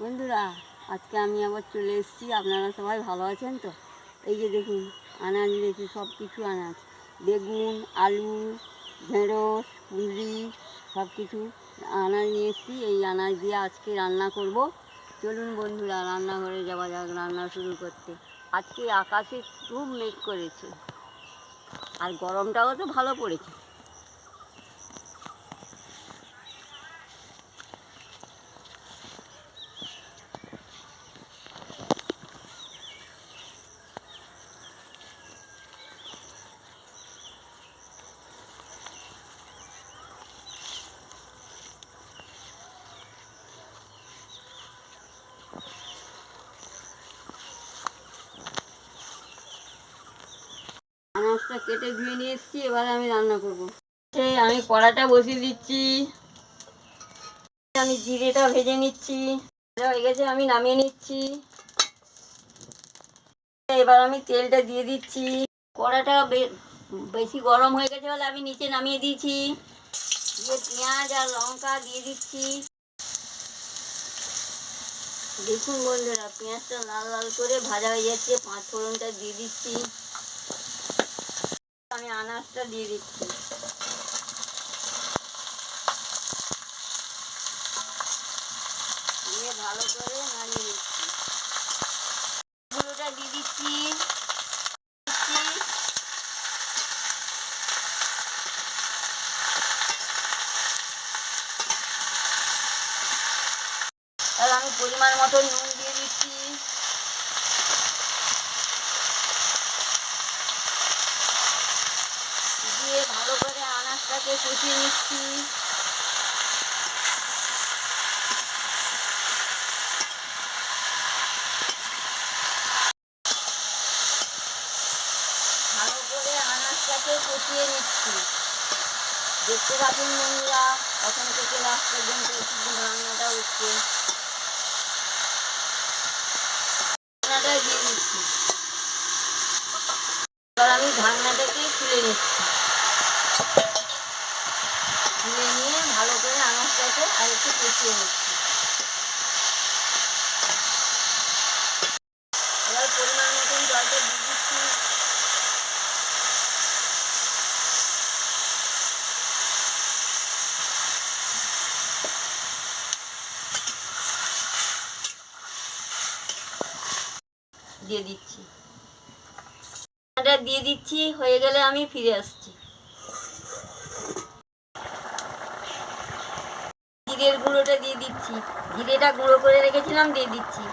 বন্ধুরা, আজকে আমি আবার চলে এসেছি। আপনারা সবাই ভালো আছেন তো? এই যে দেখুন, আনাজ নিয়েছি, সব কিছু আনাজ, বেগুন, আলু, ঢেঁড়স, কুঁদরি, সব কিছু আনাজ নিয়ে এসেছি। এই আনাজ দিয়ে আজকে রান্না করব। চলুন বন্ধুরা, রান্নাঘরে যাওয়া যাক রান্না শুরু করতে। আজকে আকাশে খুব মেঘ করেছে, আর গরমটাও তো ভালো পড়েছে। আনাজটা কেটে ধুয়ে নিয়ে এসেছি, এবার আমি রান্না করব। আমি কড়াটা বসিয়ে দিচ্ছি, আমি জিরেটা ভেজে নিচ্ছি, হয়ে গেছে, আমি নামিয়ে নিচ্ছি। এবার আমি তেলটা দিয়ে দিচ্ছি। কড়াটা বেশি গরম হয়ে গেছে বলে আমি নিচে নামিয়ে দিয়েছি। দিয়ে পেঁয়াজ আর লঙ্কা দিয়ে দিচ্ছি। দেখুন বন্ধুরা, পেঁয়াজটা লাল লাল করে ভাজা হয়ে যাচ্ছে, পাঁচ ফোড়নটা দিয়ে দিচ্ছি। আমি আনাজটা দিয়ে দিচ্ছি, দিয়ে ভালো করে নাড়িয়ে দিচ্ছি। গুঁড়োটা দিয়ে দিচ্ছি। আর আমি পরিমাণ মতো নুন দিয়ে দিচ্ছি। দিয়ে ভালো করে আনাজটাকে কষিয়ে নিচ্ছি। ভালো করে আনাজটাকে কষিয়ে নিচ্ছি। দেখতে থাকুন বন্ধুরা, প্রথম থেকে লাস্ট পর্যন্ত রান্নাটা হচ্ছে। ঢাকনাটা দিয়ে দিচ্ছি। এবার আমি ঢাকনাটাকে খুলে নিচ্ছি। খুলে নিয়ে ভালো করে আনাজটাকে আর একটু কষিয়ে নিচ্ছি। এবার পরিমাণ মতন জলটা দিয়ে দিচ্ছি। দিয়ে দিচ্ছি, দিয়ে দিচ্ছি। হয়ে গেলে আমি ফিরে আসছি। জিরের গুঁড়োটা দিয়ে দিচ্ছি, জিরেটা গুঁড়ো করে রেখেছিলাম, দিয়ে দিচ্ছি।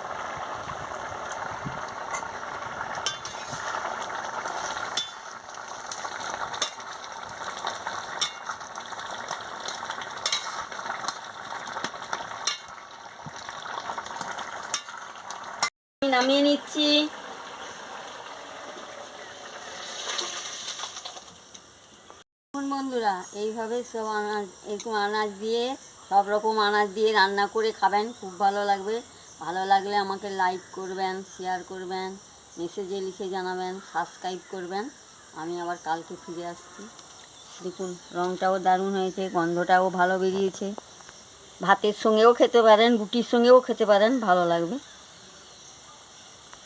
নামিয়ে নিচ্ছি। বন্ধুরা, এইভাবে সব আনাজ, এরকম আনাজ দিয়ে, সব রকম আনাজ দিয়ে রান্না করে খাবেন, খুব ভালো লাগবে। ভালো লাগলে আমাকে লাইক করবেন, শেয়ার করবেন, মেসেজে লিখে জানাবেন, সাবস্ক্রাইব করবেন। আমি আবার কালকে ফিরে আসছি। দেখুন, রঙটাও দারুণ হয়েছে, গন্ধটাও ভালো বেরিয়েছে। ভাতের সঙ্গেও খেতে পারেন, রুটির সঙ্গেও খেতে পারেন, ভালো লাগবে।